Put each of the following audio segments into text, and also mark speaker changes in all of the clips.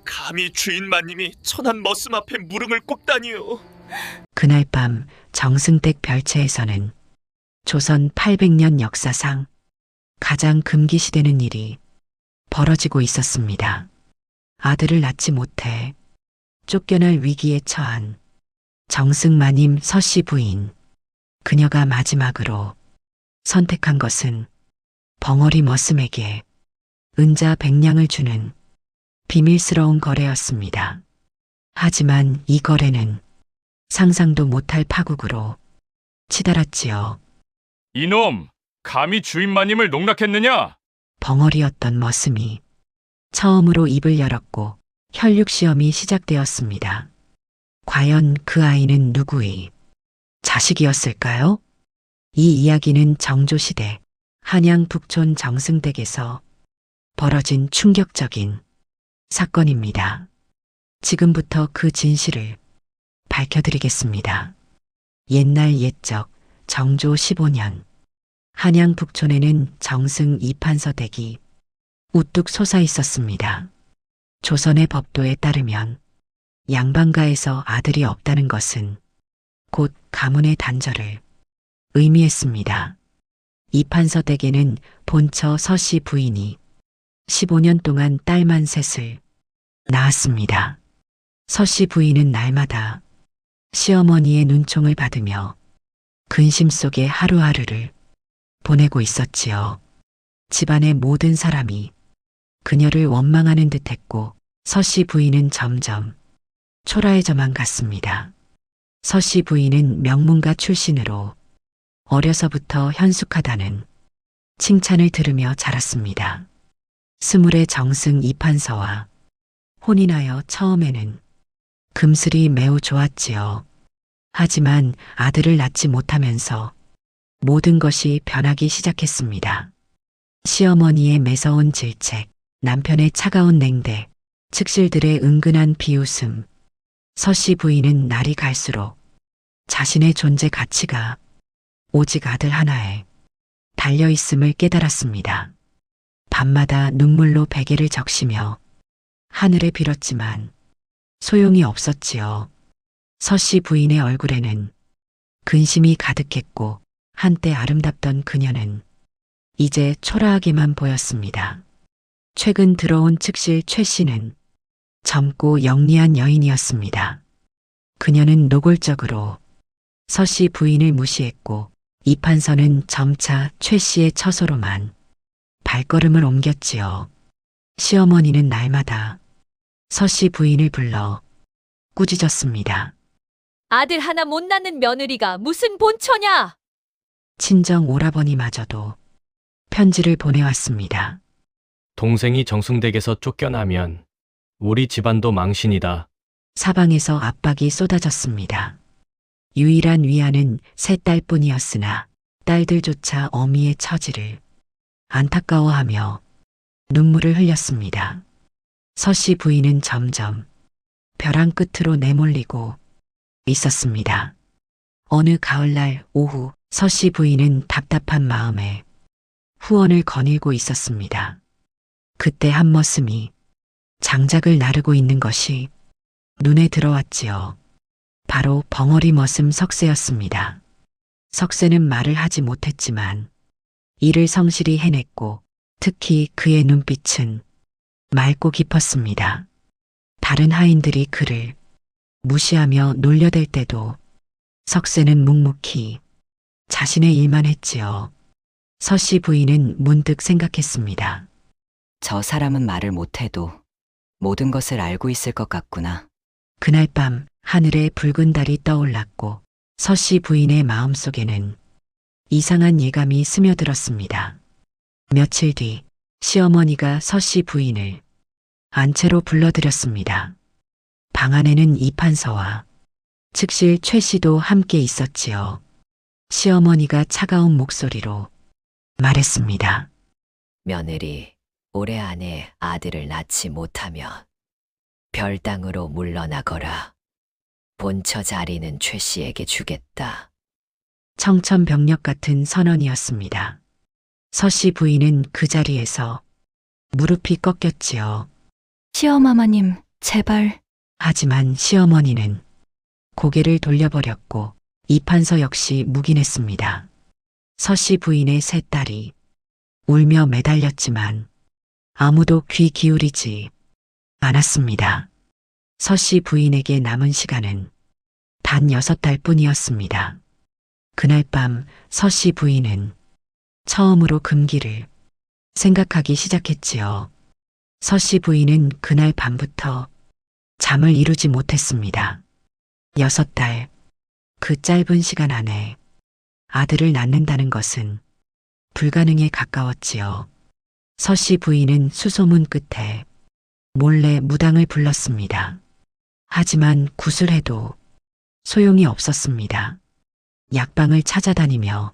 Speaker 1: 감히 주인마님이 천한 머슴 앞에 무릎을 꿇다니요.
Speaker 2: 그날 밤 정승댁 별채에서는 조선 800년 역사상 가장 금기시되는 일이 벌어지고 있었습니다. 아들을 낳지 못해 쫓겨날 위기에 처한 정승마님 서씨 부인. 그녀가 마지막으로 선택한 것은 벙어리 머슴에게 은자 100냥을 주는 비밀스러운 거래였습니다. 하지만 이 거래는 상상도 못할 파국으로 치달았지요.
Speaker 3: 이놈, 감히 주인마님을 농락했느냐?
Speaker 2: 벙어리였던 머슴이 처음으로 입을 열었고 혈육시험이 시작되었습니다. 과연 그 아이는 누구의 자식이었을까요? 이 이야기는 정조시대 한양 북촌 정승댁에서 벌어진 충격적인 사건입니다. 지금부터 그 진실을 밝혀드리겠습니다. 옛날 옛적 정조 15년 한양 북촌에는 정승 이판서 댁이 우뚝 솟아 있었습니다. 조선의 법도에 따르면 양반가에서 아들이 없다는 것은 곧 가문의 단절을 의미했습니다. 이판서 댁에는 본처 서씨 부인이 15년 동안 딸만 셋을 낳았습니다. 서씨 부인은 날마다 시어머니의 눈총을 받으며 근심 속에 하루하루를 보내고 있었지요. 집안의 모든 사람이 그녀를 원망하는 듯했고 서씨 부인은 점점 초라해져만 갔습니다. 서씨 부인은 명문가 출신으로 어려서부터 현숙하다는 칭찬을 들으며 자랐습니다. 스물의 정승 이판서와 혼인하여 처음에는 금슬이 매우 좋았지요. 하지만 아들을 낳지 못하면서 모든 것이 변하기 시작했습니다. 시어머니의 매서운 질책, 남편의 차가운 냉대, 측실들의 은근한 비웃음, 서씨 부인은 날이 갈수록 자신의 존재 가치가 오직 아들 하나에 달려있음을 깨달았습니다. 밤마다 눈물로 베개를 적시며 하늘에 빌었지만 소용이 없었지요. 서씨 부인의 얼굴에는 근심이 가득했고 한때 아름답던 그녀는 이제 초라하게만 보였습니다. 최근 들어온 측실 최 씨는 젊고 영리한 여인이었습니다. 그녀는 노골적으로 서씨 부인을 무시했고 이판서는 점차 최 씨의 처소로만 발걸음을 옮겼지요. 시어머니는 날마다 서씨 부인을 불러 꾸짖었습니다.
Speaker 4: 아들 하나 못 낳는 며느리가 무슨 본처냐?
Speaker 2: 친정 오라버니마저도 편지를 보내왔습니다.
Speaker 5: 동생이 정승댁에서 쫓겨나면 우리 집안도 망신이다.
Speaker 2: 사방에서 압박이 쏟아졌습니다. 유일한 위안은 세 딸뿐이었으나 딸들조차 어미의 처지를 안타까워하며 눈물을 흘렸습니다. 서씨 부인은 점점 벼랑 끝으로 내몰리고 있었습니다. 어느 가을날 오후 서씨 부인은 답답한 마음에 후원을 거닐고 있었습니다. 그때 한 머슴이 장작을 나르고 있는 것이 눈에 들어왔지요. 바로 벙어리 머슴 석쇠였습니다. 석쇠는 말을 하지 못했지만 일을 성실히 해냈고 특히 그의 눈빛은 맑고 깊었습니다. 다른 하인들이 그를 무시하며 놀려댈 때도 석쇠는 묵묵히 자신의 일만 했지요. 서씨 부인은 문득 생각했습니다.
Speaker 6: 저 사람은 말을 못해도 모든 것을 알고 있을 것 같구나.
Speaker 2: 그날 밤 하늘에 붉은 달이 떠올랐고 서씨 부인의 마음속에는 이상한 예감이 스며들었습니다. 며칠 뒤 시어머니가 서씨 부인을 안채로 불러들였습니다. 방 안에는 이판서와 측실 최 씨도 함께 있었지요. 시어머니가 차가운 목소리로 말했습니다.
Speaker 6: 며느리, 올해 안에 아들을 낳지 못하면 별당으로 물러나거라. 본처 자리는 최 씨에게 주겠다.
Speaker 2: 청천벽력 같은 선언이었습니다. 서씨 부인은 그 자리에서 무릎이 꺾였지요.
Speaker 6: 시어마마님, 제발.
Speaker 2: 하지만 시어머니는 고개를 돌려버렸고 이판서 역시 묵인했습니다. 서씨 부인의 세 딸이 울며 매달렸지만 아무도 귀 기울이지 않았습니다. 서씨 부인에게 남은 시간은 단 6달 뿐이었습니다. 그날 밤 서씨 부인은 처음으로 금기를 생각하기 시작했지요. 서씨 부인은 그날 밤부터 잠을 이루지 못했습니다. 6달, 그 짧은 시간 안에 아들을 낳는다는 것은 불가능에 가까웠지요. 서씨 부인은 수소문 끝에 몰래 무당을 불렀습니다. 하지만 구술해도 소용이 없었습니다. 약방을 찾아다니며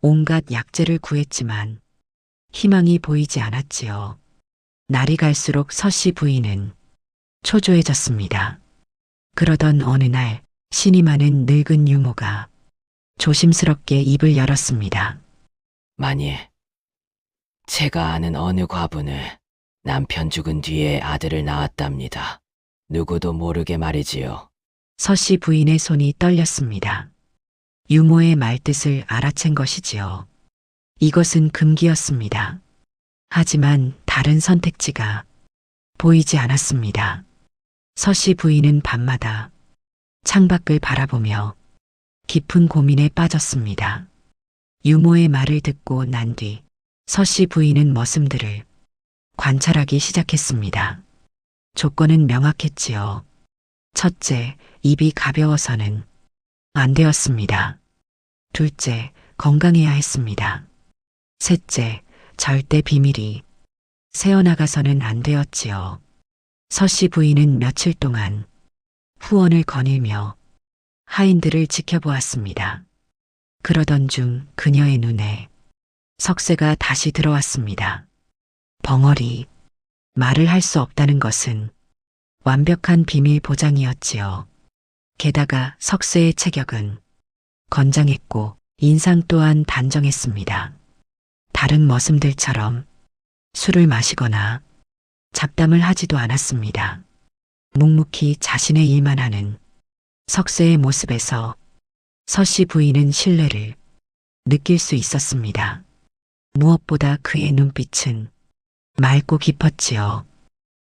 Speaker 2: 온갖 약재를 구했지만 희망이 보이지 않았지요. 날이 갈수록 서씨 부인은 초조해졌습니다. 그러던 어느 날 신이 많은 늙은 유모가 조심스럽게 입을 열었습니다.
Speaker 7: 만일 제가 아는 어느 과부는 남편 죽은 뒤에 아들을 낳았답니다. 누구도 모르게 말이지요.
Speaker 2: 서씨 부인의 손이 떨렸습니다. 유모의 말뜻을 알아챈 것이지요. 이것은 금기였습니다. 하지만 다른 선택지가 보이지 않았습니다. 서씨 부인은 밤마다 창밖을 바라보며 깊은 고민에 빠졌습니다. 유모의 말을 듣고 난 뒤 서씨 부인은 머슴들을 관찰하기 시작했습니다. 조건은 명확했지요. 첫째, 입이 가벼워서는 안 되었습니다. 둘째, 건강해야 했습니다. 셋째, 절대 비밀이 새어나가서는 안 되었지요. 서씨 부인은 며칠 동안 후원을 거닐며 하인들을 지켜보았습니다. 그러던 중 그녀의 눈에 석쇠가 다시 들어왔습니다. 벙어리, 말을 할 수 없다는 것은 완벽한 비밀 보장이었지요. 게다가 석쇠의 체격은 건장했고 인상 또한 단정했습니다. 다른 머슴들처럼 술을 마시거나 잡담을 하지도 않았습니다. 묵묵히 자신의 일만 하는 석쇠의 모습에서 서씨 부인은 신뢰를 느낄 수 있었습니다. 무엇보다 그의 눈빛은 맑고 깊었지요.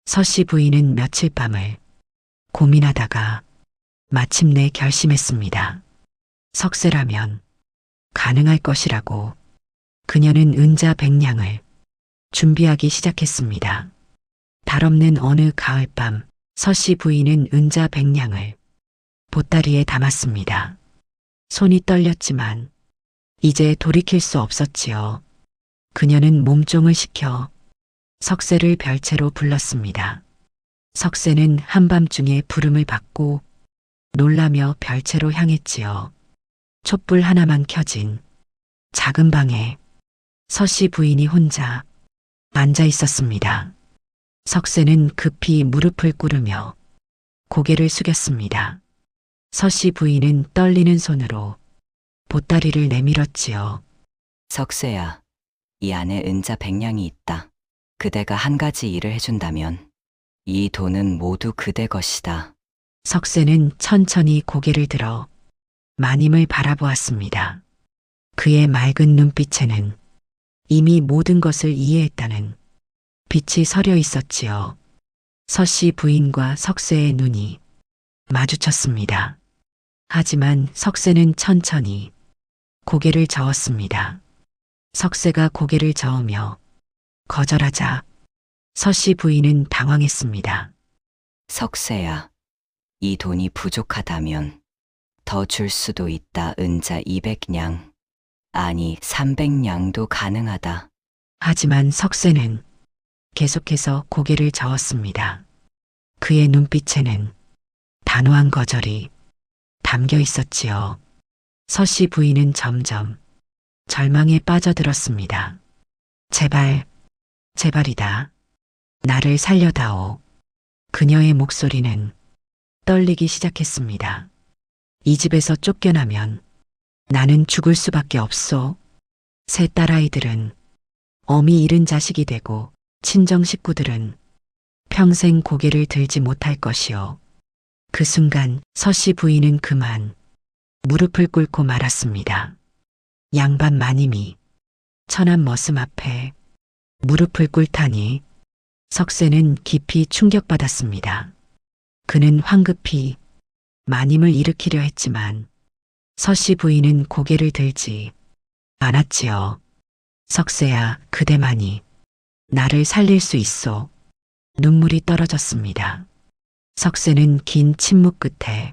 Speaker 2: 서씨 부인은 며칠 밤을 고민하다가 마침내 결심했습니다. 석쇠라면 가능할 것이라고 그녀는 은자 100냥을 준비하기 시작했습니다. 달없는 어느 가을밤 서씨 부인은 은자 100냥을 보따리에 담았습니다. 손이 떨렸지만 이제 돌이킬 수 없었지요. 그녀는 몸종을 시켜 석쇠를 별채로 불렀습니다. 석쇠는 한밤중에 부름을 받고 놀라며 별채로 향했지요. 촛불 하나만 켜진 작은 방에 서씨 부인이 혼자 앉아 있었습니다. 석쇠는 급히 무릎을 꿇으며 고개를 숙였습니다. 서씨 부인은 떨리는 손으로 보따리를 내밀었지요.
Speaker 6: 석쇠야, 이 안에 은자 100냥이 있다. 그대가 한 가지 일을 해준다면 이 돈은 모두 그대 것이다.
Speaker 2: 석쇠는 천천히 고개를 들어 마님을 바라보았습니다. 그의 맑은 눈빛에는 이미 모든 것을 이해했다는 빛이 서려 있었지요. 서씨 부인과 석쇠의 눈이 마주쳤습니다. 하지만 석쇠는 천천히 고개를 저었습니다. 석쇠가 고개를 저으며 거절하자 서씨 부인은 당황했습니다.
Speaker 6: 석쇠야, 이 돈이 부족하다면 더 줄 수도 있다. 은자 200냥, 아니 300냥도 가능하다.
Speaker 2: 하지만 석쇠는 계속해서 고개를 저었습니다. 그의 눈빛에는 단호한 거절이 담겨 있었지요. 서씨 부인은 점점 절망에 빠져들었습니다. 제발, 제발이다. 나를 살려다오. 그녀의 목소리는 떨리기 시작했습니다. 이 집에서 쫓겨나면 나는 죽을 수밖에 없소. 세 딸아이들은 어미 잃은 자식이 되고 친정 식구들은 평생 고개를 들지 못할 것이요. 그 순간 서씨 부인은 그만 무릎을 꿇고 말았습니다. 양반 마님이 천한 머슴 앞에 무릎을 꿇다니. 석세는 깊이 충격받았습니다. 그는 황급히 마님을 일으키려 했지만 서씨 부인은 고개를 들지 않았지요. 석세야, 그대만이 나를 살릴 수 있소. 눈물이 떨어졌습니다. 석세는 긴 침묵 끝에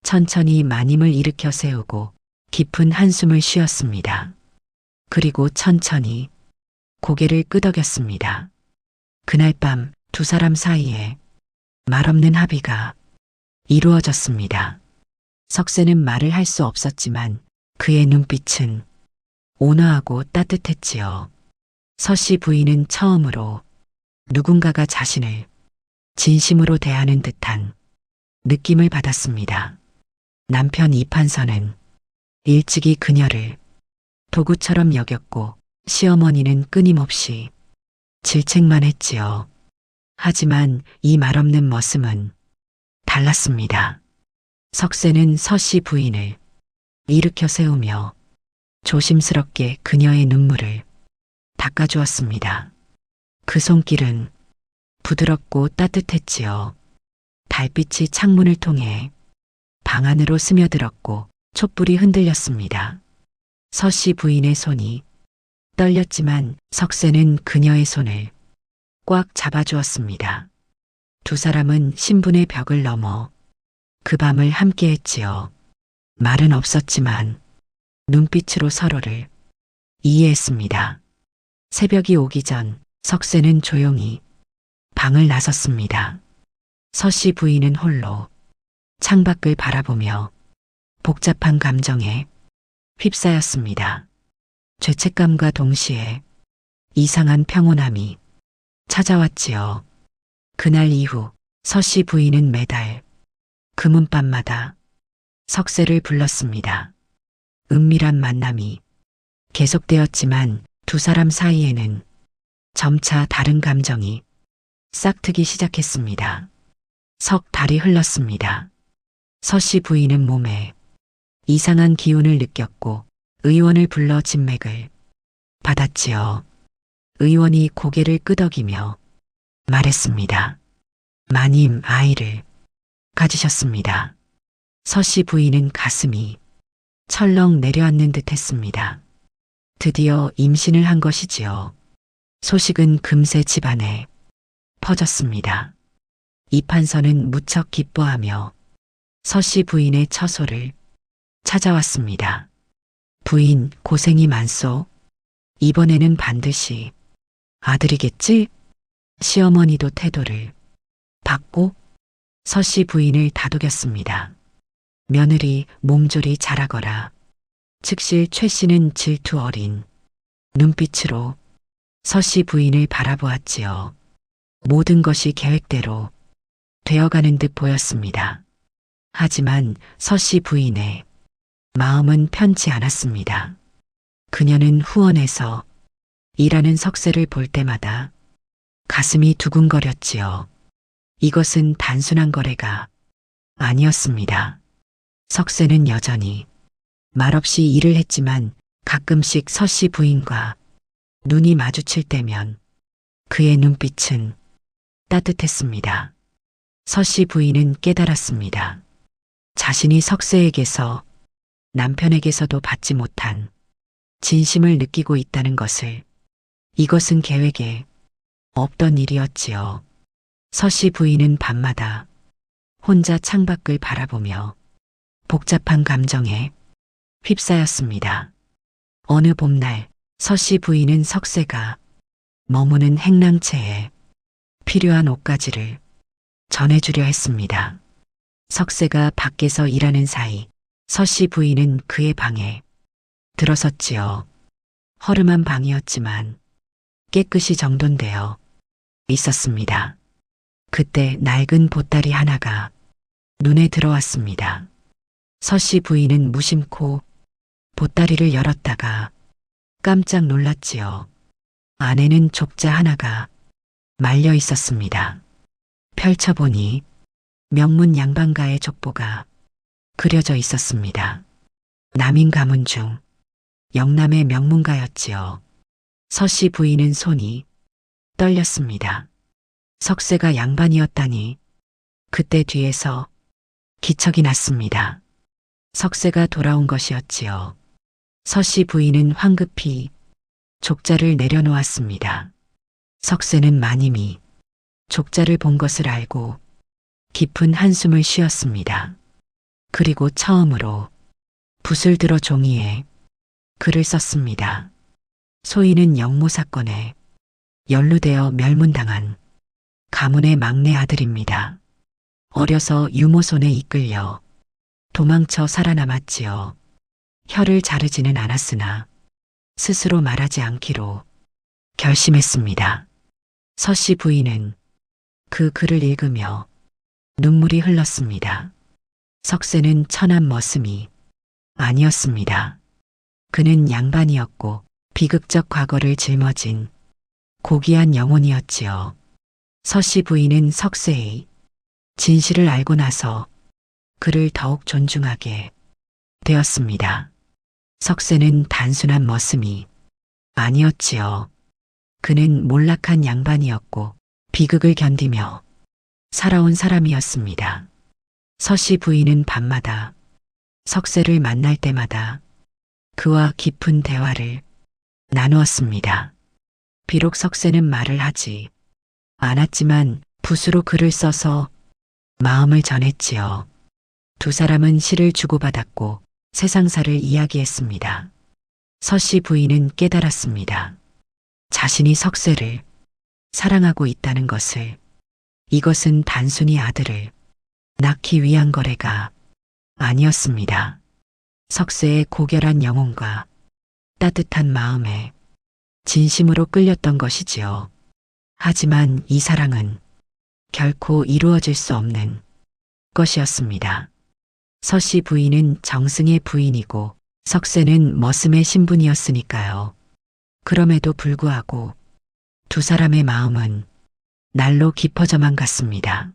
Speaker 2: 천천히 마님을 일으켜 세우고 깊은 한숨을 쉬었습니다. 그리고 천천히 고개를 끄덕였습니다. 그날 밤 두 사람 사이에 말없는 합의가 이루어졌습니다. 석세는 말을 할 수 없었지만 그의 눈빛은 온화하고 따뜻했지요. 서씨 부인은 처음으로 누군가가 자신을 진심으로 대하는 듯한 느낌을 받았습니다. 남편 이판서는 일찍이 그녀를 도구처럼 여겼고 시어머니는 끊임없이 질책만 했지요. 하지만 이 말없는 머슴은 달랐습니다. 석세는 서씨 부인을 일으켜 세우며 조심스럽게 그녀의 눈물을 닦아주었습니다. 그 손길은 부드럽고 따뜻했지요. 달빛이 창문을 통해 방 안으로 스며들었고 촛불이 흔들렸습니다. 서씨 부인의 손이 떨렸지만 석세는 그녀의 손을 꽉 잡아주었습니다. 두 사람은 신분의 벽을 넘어 그 밤을 함께 했지요. 말은 없었지만 눈빛으로 서로를 이해했습니다. 새벽이 오기 전 석세는 조용히 방을 나섰습니다. 서씨 부인은 홀로 창밖을 바라보며 복잡한 감정에 휩싸였습니다. 죄책감과 동시에 이상한 평온함이 찾아왔지요. 그날 이후 서씨 부인은 매달 금은밤마다 석세를 불렀습니다. 은밀한 만남이 계속되었지만 두 사람 사이에는 점차 다른 감정이 싹트기 시작했습니다. 석 달이 흘렀습니다. 서씨 부인은 몸에 이상한 기운을 느꼈고 의원을 불러 진맥을 받았지요. 의원이 고개를 끄덕이며 말했습니다. 마님, 아이를 가지셨습니다. 서씨 부인은 가슴이 철렁 내려앉는 듯 했습니다. 드디어 임신을 한 것이지요. 소식은 금세 집안에 퍼졌습니다. 이판서는 무척 기뻐하며 서씨 부인의 처소를 찾아왔습니다. 부인, 고생이 많소. 이번에는 반드시 아들이겠지? 시어머니도 태도를 받고 서씨 부인을 다독였습니다. 며느리 몸조리 잘하거라. 즉시 최 씨는 질투 어린 눈빛으로 서씨 부인을 바라보았지요. 모든 것이 계획대로 되어가는 듯 보였습니다. 하지만 서씨 부인의 마음은 편치 않았습니다. 그녀는 후원에서 일하는 석세를 볼 때마다 가슴이 두근거렸지요. 이것은 단순한 거래가 아니었습니다. 석세는 여전히 말없이 일을 했지만 가끔씩 서씨 부인과 눈이 마주칠 때면 그의 눈빛은 따뜻했습니다. 서씨 부인은 깨달았습니다. 자신이 석세에게서 남편에게서도 받지 못한 진심을 느끼고 있다는 것을. 이것은 계획에 없던 일이었지요. 서씨 부인은 밤마다 혼자 창밖을 바라보며 복잡한 감정에 휩싸였습니다. 어느 봄날 서씨 부인은 석세가 머무는 행랑채에 필요한 옷가지를 전해주려 했습니다. 석세가 밖에서 일하는 사이 서씨 부인은 그의 방에 들어섰지요. 허름한 방이었지만 깨끗이 정돈되어 있었습니다. 그때 낡은 보따리 하나가 눈에 들어왔습니다. 서씨 부인은 무심코 보따리를 열었다가 깜짝 놀랐지요. 안에는 족자 하나가 말려 있었습니다. 펼쳐보니 명문 양반가의 족보가 그려져 있었습니다. 남인 가문 중 영남의 명문가였지요. 서씨 부인은 손이 떨렸습니다. 석세가 양반이었다니 그때 뒤에서 기척이 났습니다. 석세가 돌아온 것이었지요. 서씨 부인은 황급히 족자를 내려놓았습니다. 석세는 마님이 족자를 본 것을 알고 깊은 한숨을 쉬었습니다. 그리고 처음으로 붓을 들어 종이에 글을 썼습니다. 소희는 영모 사건에 연루되어 멸문당한 가문의 막내 아들입니다. 어려서 유모 손에 이끌려 도망쳐 살아남았지요. 혀를 자르지는 않았으나 스스로 말하지 않기로 결심했습니다. 서씨 부인은 그 글을 읽으며 눈물이 흘렀습니다. 석세는 천한 머슴이 아니었습니다. 그는 양반이었고 비극적 과거를 짊어진 고귀한 영혼이었지요. 서씨 부인은 석세의 진실을 알고 나서 그를 더욱 존중하게 되었습니다. 석세는 단순한 머슴이 아니었지요. 그는 몰락한 양반이었고 비극을 견디며 살아온 사람이었습니다. 서씨 부인은 밤마다 석세를 만날 때마다 그와 깊은 대화를 나누었습니다. 비록 석세는 말을 하지 않았지만 붓으로 글을 써서 마음을 전했지요. 두 사람은 시를 주고받았고 세상사를 이야기했습니다. 서씨 부인은 깨달았습니다. 자신이 석세를 사랑하고 있다는 것을. 이것은 단순히 아들을 낳기 위한 거래가 아니었습니다. 석세의 고결한 영혼과 따뜻한 마음에 진심으로 끌렸던 것이지요. 하지만 이 사랑은 결코 이루어질 수 없는 것이었습니다. 서씨 부인은 정승의 부인이고 석세는 머슴의 신분이었으니까요. 그럼에도 불구하고 두 사람의 마음은 날로 깊어져만 갔습니다.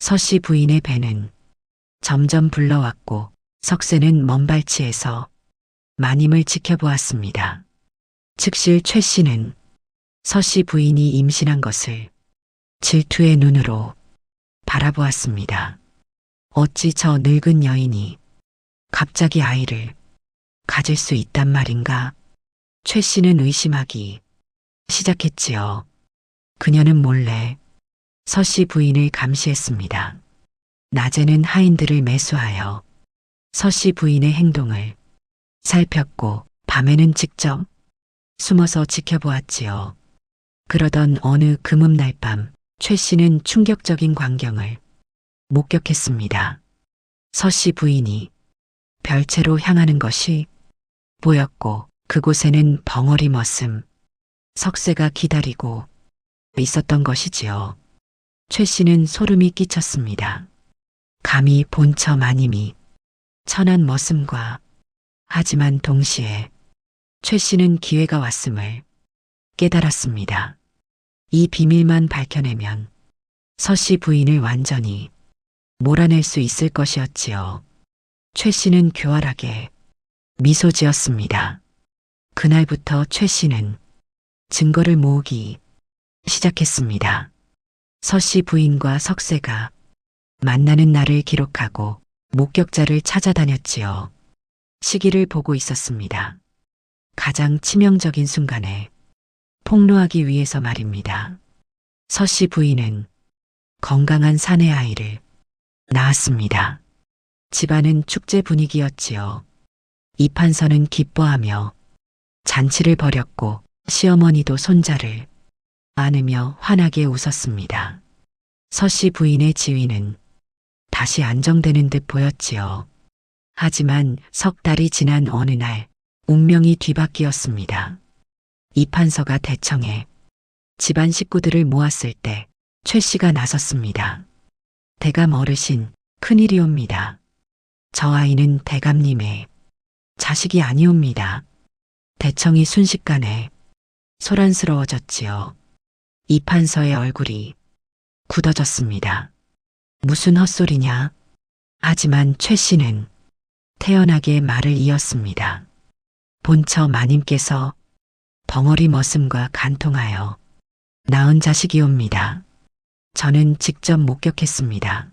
Speaker 2: 서씨 부인의 배는 점점 불러왔고 석세는 먼 발치에서 마님을 지켜보았습니다. 즉실 최 씨는 서씨 부인이 임신한 것을 질투의 눈으로 바라보았습니다. 어찌 저 늙은 여인이 갑자기 아이를 가질 수 있단 말인가? 최 씨는 의심하기 시작했지요. 그녀는 몰래 서씨 부인을 감시했습니다. 낮에는 하인들을 매수하여 서씨 부인의 행동을 살폈고 밤에는 직접 숨어서 지켜보았지요. 그러던 어느 금음날 밤 최 씨는 충격적인 광경을 목격했습니다. 서씨 부인이 별채로 향하는 것이 보였고 그곳에는 벙어리 머슴 석세가 기다리고 있었던 것이지요. 최 씨는 소름이 끼쳤습니다. 감히 본처 마님이 천한 머슴과 하지만 동시에 최 씨는 기회가 왔음을 깨달았습니다. 이 비밀만 밝혀내면 서씨 부인을 완전히 몰아낼 수 있을 것이었지요. 최 씨는 교활하게 미소 지었습니다. 그날부터 최 씨는 증거를 모으기 시작했습니다. 서씨 부인과 석세가 만나는 날을 기록하고 목격자를 찾아다녔지요. 시기를 보고 있었습니다. 가장 치명적인 순간에 폭로하기 위해서 말입니다. 서씨 부인은 건강한 사내 아이를 낳았습니다. 집안은 축제 분위기였지요. 이판서는 기뻐하며 잔치를 벌였고 시어머니도 손자를 안으며 환하게 웃었습니다. 서씨 부인의 지위는 다시 안정되는 듯 보였지요. 하지만 석 달이 지난 어느 날 운명이 뒤바뀌었습니다. 이판서가 대청에 집안 식구들을 모았을 때 최 씨가 나섰습니다. 대감 어르신, 큰일이옵니다. 저 아이는 대감님의 자식이 아니옵니다. 대청이 순식간에 소란스러워졌지요. 이 판서의 얼굴이 굳어졌습니다. 무슨 헛소리냐? 하지만 최 씨는 태연하게 말을 이었습니다. 본처 마님께서 벙어리 머슴과 간통하여 낳은 자식이옵니다. 저는 직접 목격했습니다.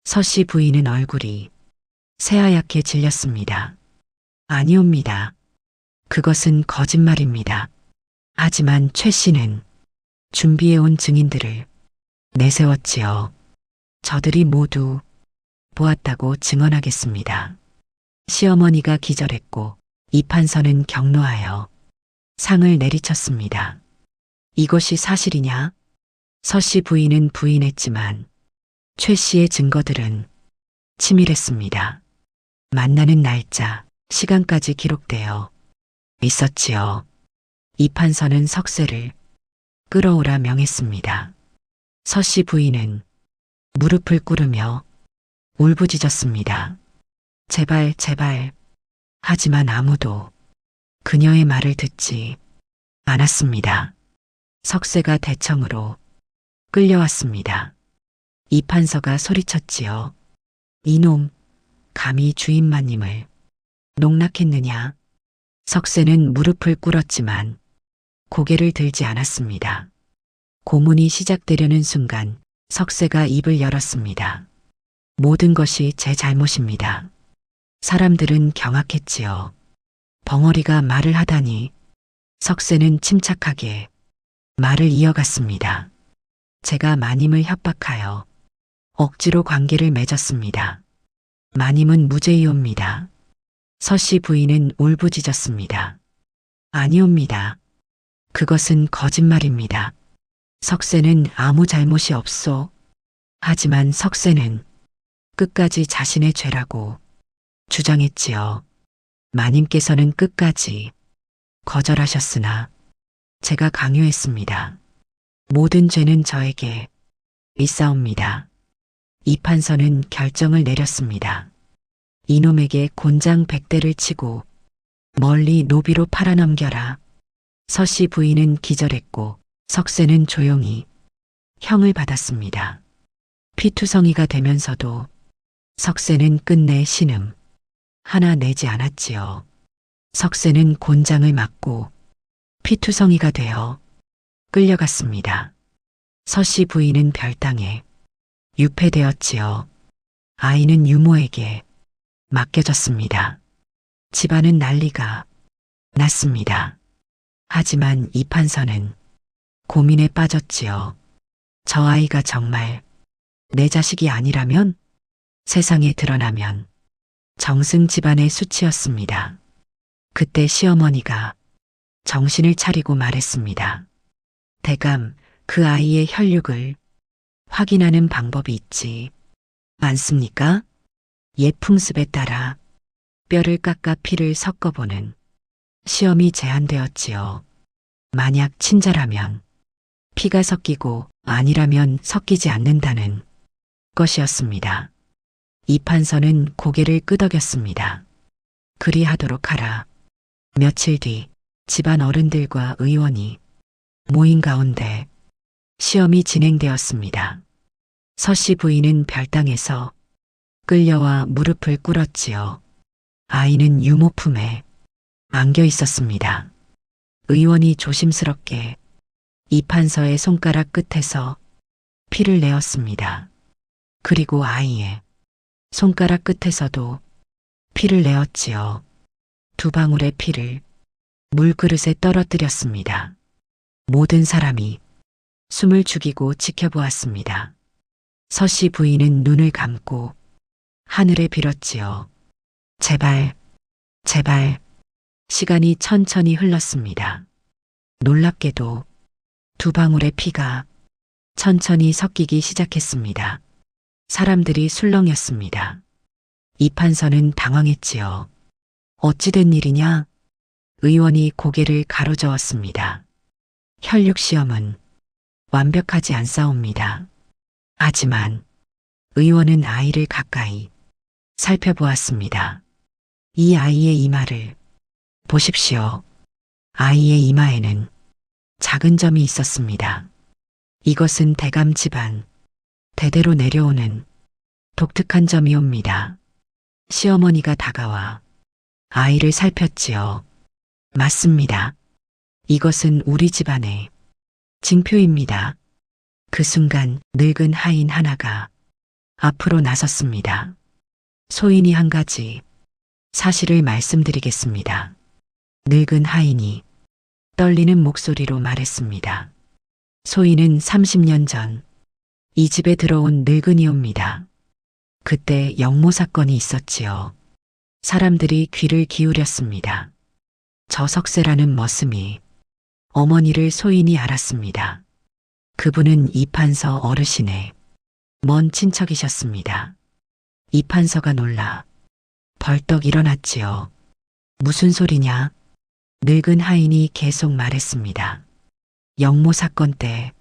Speaker 2: 서씨 부인은 얼굴이 새하얗게 질렸습니다. 아니옵니다. 그것은 거짓말입니다. 하지만 최 씨는 준비해온 증인들을 내세웠지요. 저들이 모두 보았다고 증언하겠습니다. 시어머니가 기절했고 이 판서는 격노하여 상을 내리쳤습니다. 이것이 사실이냐? 서씨 부인은 부인했지만 최 씨의 증거들은 치밀했습니다. 만나는 날짜, 시간까지 기록되어 있었지요. 이 판서는 석쇠를 끌어오라 명했습니다. 서씨 부인은 무릎을 꿇으며 울부짖었습니다. 제발, 제발. 하지만 아무도 그녀의 말을 듣지 않았습니다. 석쇠가 대청으로 끌려왔습니다. 이 판서가 소리쳤지요. 이놈, 감히 주인마님을 농락했느냐? 석쇠는 무릎을 꿇었지만 고개를 들지 않았습니다. 고문이 시작되려는 순간 석쇠가 입을 열었습니다. 모든 것이 제 잘못입니다. 사람들은 경악했지요. 벙어리가 말을 하다니. 석쇠는 침착하게 말을 이어갔습니다. 제가 마님을 협박하여 억지로 관계를 맺었습니다. 마님은 무죄이옵니다. 서씨 부인은 울부짖었습니다. 아니옵니다. 그것은 거짓말입니다. 석쇠는 아무 잘못이 없소. 하지만 석쇠는 끝까지 자신의 죄라고 주장했지요. 마님께서는 끝까지 거절하셨으나 제가 강요했습니다. 모든 죄는 저에게 있사옵니다. 이 판서는 결정을 내렸습니다. 이놈에게 곤장 100대를 치고 멀리 노비로 팔아넘겨라. 서씨 부인은 기절했고 석쇠는 조용히 형을 받았습니다. 피투성이가 되면서도 석쇠는 끝내 신음 하나 내지 않았지요. 석쇠는 곤장을 맞고 피투성이가 되어 끌려갔습니다. 서씨 부인은 별당에 유폐되었지요. 아이는 유모에게 맡겨졌습니다. 집안은 난리가 났습니다. 하지만 이 판서는 고민에 빠졌지요. 저 아이가 정말 내 자식이 아니라면? 세상에 드러나면 정승 집안의 수치였습니다. 그때 시어머니가 정신을 차리고 말했습니다. 대감, 그 아이의 혈육을 확인하는 방법이 있지 않습니까? 옛 풍습에 따라 뼈를 깎아 피를 섞어보는 시험이 제한되었지요. 만약 친자라면 피가 섞이고 아니라면 섞이지 않는다는 것이었습니다. 이 판서는 고개를 끄덕였습니다. 그리하도록 하라. 며칠 뒤 집안 어른들과 의원이 모인 가운데 시험이 진행되었습니다. 서씨 부인은 별당에서 끌려와 무릎을 꿇었지요. 아이는 유모 품에 안겨 있었습니다. 의원이 조심스럽게 이 판서의 손가락 끝에서 피를 내었습니다. 그리고 아이의 손가락 끝에서도 피를 내었지요. 두 방울의 피를 물그릇에 떨어뜨렸습니다. 모든 사람이 숨을 죽이고 지켜보았습니다. 서씨 부인은 눈을 감고 하늘에 빌었지요. 제발, 제발. 시간이 천천히 흘렀습니다. 놀랍게도 두 방울의 피가 천천히 섞이기 시작했습니다. 사람들이 술렁였습니다. 이 판서는 당황했지요. 어찌된 일이냐? 의원이 고개를 가로저었습니다. 혈육 시험은 완벽하지 않사옵니다. 하지만 의원은 아이를 가까이 살펴보았습니다. 이 아이의 이마를 보십시오. 아이의 이마에는 작은 점이 있었습니다. 이것은 대감 집안 대대로 내려오는 독특한 점이옵니다. 시어머니가 다가와 아이를 살폈지요. 맞습니다. 이것은 우리 집안의 징표입니다. 그 순간 늙은 하인 하나가 앞으로 나섰습니다. 소인이 한 가지 사실을 말씀드리겠습니다. 늙은 하인이 떨리는 목소리로 말했습니다. 소인은 30년 전 이 집에 들어온 늙은이옵니다. 그때 영모 사건이 있었지요. 사람들이 귀를 기울였습니다. 저 석세라는 머슴이 어머니를 소인이 알았습니다. 그분은 이판서 어르신의 먼 친척이셨습니다. 이판서가 놀라 벌떡 일어났지요. 무슨 소리냐? 늙은 하인이 계속 말했습니다. 영모 사건 때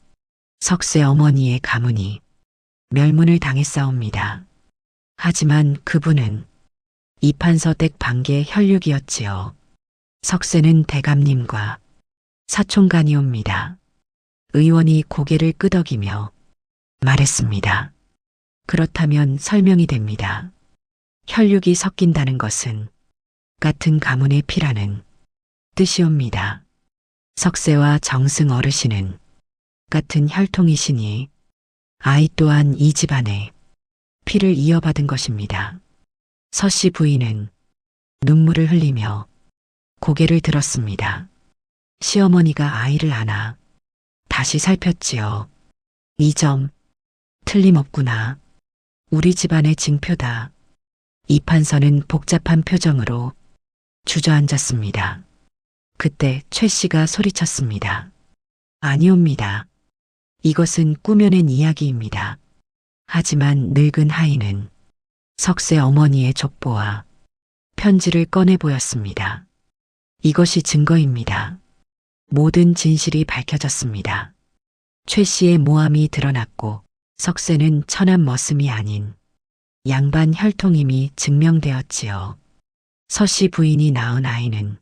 Speaker 2: 석세 어머니의 가문이 멸문을 당했사옵니다. 하지만 그분은 이판서 댁 반계 혈육이었지요. 석세는 대감님과 사촌간이옵니다. 의원이 고개를 끄덕이며 말했습니다. 그렇다면 설명이 됩니다. 혈육이 섞인다는 것은 같은 가문의 피라는 뜻이옵니다. 석세와 정승 어르신은 같은 혈통이시니 아이 또한 이 집안에 피를 이어받은 것입니다. 서씨 부인은 눈물을 흘리며 고개를 들었습니다. 시어머니가 아이를 안아 다시 살폈지요. 이 점 틀림없구나. 우리 집안의 징표다. 이판서는 복잡한 표정으로 주저앉았습니다. 그때 최 씨가 소리쳤습니다. 아니옵니다. 이것은 꾸며낸 이야기입니다. 하지만 늙은 하인은 석세 어머니의 족보와 편지를 꺼내 보였습니다. 이것이 증거입니다. 모든 진실이 밝혀졌습니다. 최 씨의 모함이 드러났고 석세는 천한 머슴이 아닌 양반 혈통임이 증명되었지요. 서씨 부인이 낳은 아이는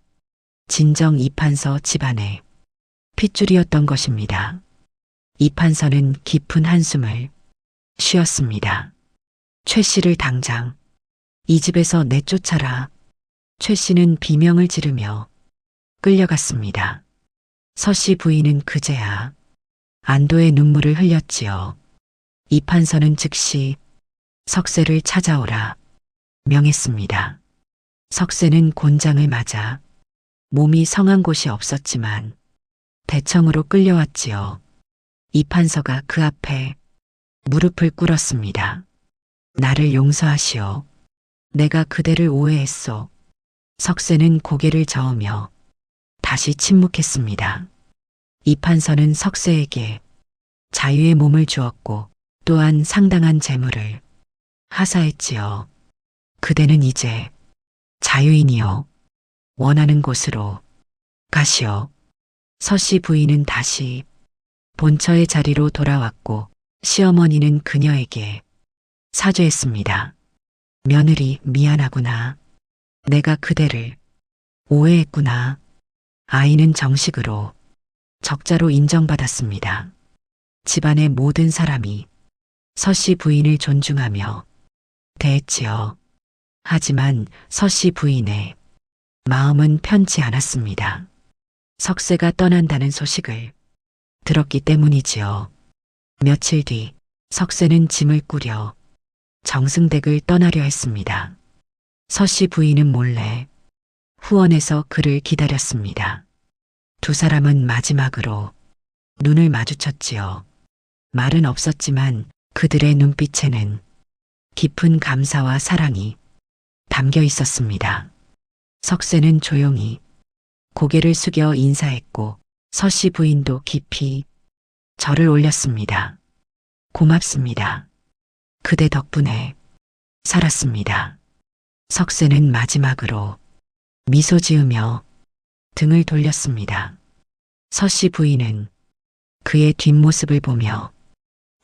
Speaker 2: 진정 이판서 집안의 핏줄이었던 것입니다. 이판서는 깊은 한숨을 쉬었습니다. 최 씨를 당장 이 집에서 내쫓아라. 최 씨는 비명을 지르며 끌려갔습니다. 서씨 부인은 그제야 안도의 눈물을 흘렸지요. 이판서는 즉시 석세를 찾아오라 명했습니다. 석세는 곤장을 맞아 몸이 성한 곳이 없었지만 대청으로 끌려왔지요. 이판서가 그 앞에 무릎을 꿇었습니다. 나를 용서하시오. 내가 그대를 오해했소. 석세는 고개를 저으며 다시 침묵했습니다. 이판서는 석세에게 자유의 몸을 주었고 또한 상당한 재물을 하사했지요. 그대는 이제 자유인이요. 원하는 곳으로 가시오. 서씨 부인은 다시 본처의 자리로 돌아왔고 시어머니는 그녀에게 사죄했습니다. 며느리 미안하구나. 내가 그대를 오해했구나. 아이는 정식으로 적자로 인정받았습니다. 집안의 모든 사람이 서씨 부인을 존중하며 대했지요. 하지만 서씨 부인의 마음은 편치 않았습니다. 석세가 떠난다는 소식을 들었기 때문이지요. 며칠 뒤 석세는 짐을 꾸려 정승댁을 떠나려 했습니다. 서씨 부인은 몰래 후원에서 그를 기다렸습니다. 두 사람은 마지막으로 눈을 마주쳤지요. 말은 없었지만 그들의 눈빛에는 깊은 감사와 사랑이 담겨 있었습니다. 석세는 조용히 고개를 숙여 인사했고 서씨 부인도 깊이 절을 올렸습니다. 고맙습니다. 그대 덕분에 살았습니다. 석세는 마지막으로 미소 지으며 등을 돌렸습니다. 서씨 부인은 그의 뒷모습을 보며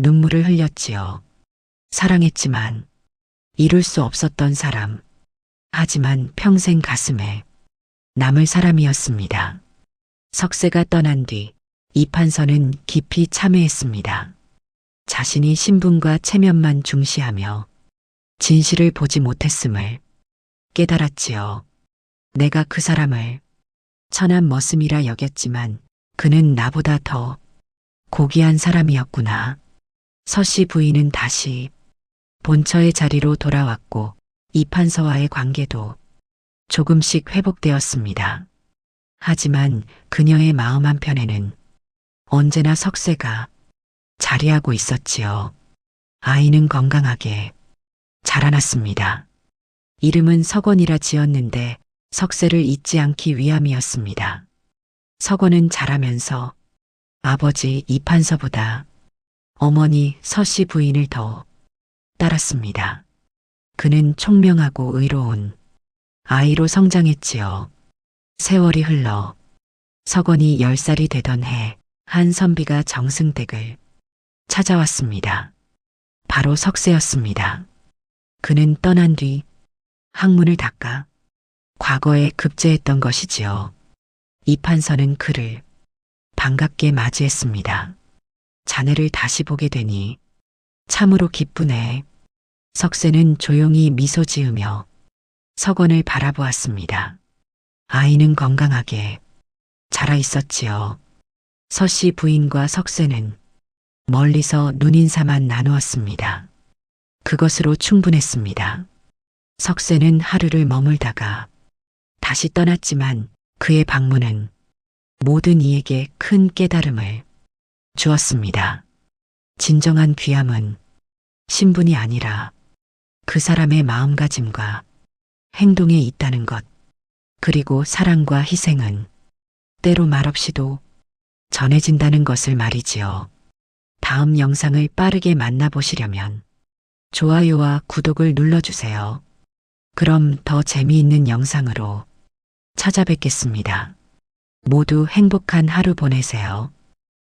Speaker 2: 눈물을 흘렸지요. 사랑했지만 이룰 수 없었던 사람, 하지만 평생 가슴에 남을 사람이었습니다. 석세가 떠난 뒤 이판서는 깊이 참회했습니다. 자신이 신분과 체면만 중시하며 진실을 보지 못했음을 깨달았지요. 내가 그 사람을 천한 머슴이라 여겼지만 그는 나보다 더 고귀한 사람이었구나. 서씨 부인은 다시 본처의 자리로 돌아왔고 이판서와의 관계도 조금씩 회복되었습니다. 하지만 그녀의 마음 한편에는 언제나 석쇠가 자리하고 있었지요. 아이는 건강하게 자라났습니다. 이름은 석원이라 지었는데 석쇠를 잊지 않기 위함이었습니다. 석원은 자라면서 아버지 이판서보다 어머니 서씨 부인을 더 따랐습니다. 그는 총명하고 의로운 아이로 성장했지요. 세월이 흘러 석원이 10살이 되던 해 한 선비가 정승댁을 찾아왔습니다. 바로 석쇠였습니다. 그는 떠난 뒤 항문을 닦아 과거에 급제했던 것이지요. 이판서는 그를 반갑게 맞이했습니다. 자네를 다시 보게 되니 참으로 기쁘네. 석쇠는 조용히 미소 지으며 석원을 바라보았습니다. 아이는 건강하게 자라 있었지요. 서씨 부인과 석쇠는 멀리서 눈인사만 나누었습니다. 그것으로 충분했습니다. 석쇠는 하루를 머물다가 다시 떠났지만 그의 방문은 모든 이에게 큰 깨달음을 주었습니다. 진정한 귀함은 신분이 아니라 그 사람의 마음가짐과 행동에 있다는 것, 그리고 사랑과 희생은 때로 말없이도 전해진다는 것을 말이지요. 다음 영상을 빠르게 만나보시려면 좋아요와 구독을 눌러주세요. 그럼 더 재미있는 영상으로 찾아뵙겠습니다. 모두 행복한 하루 보내세요.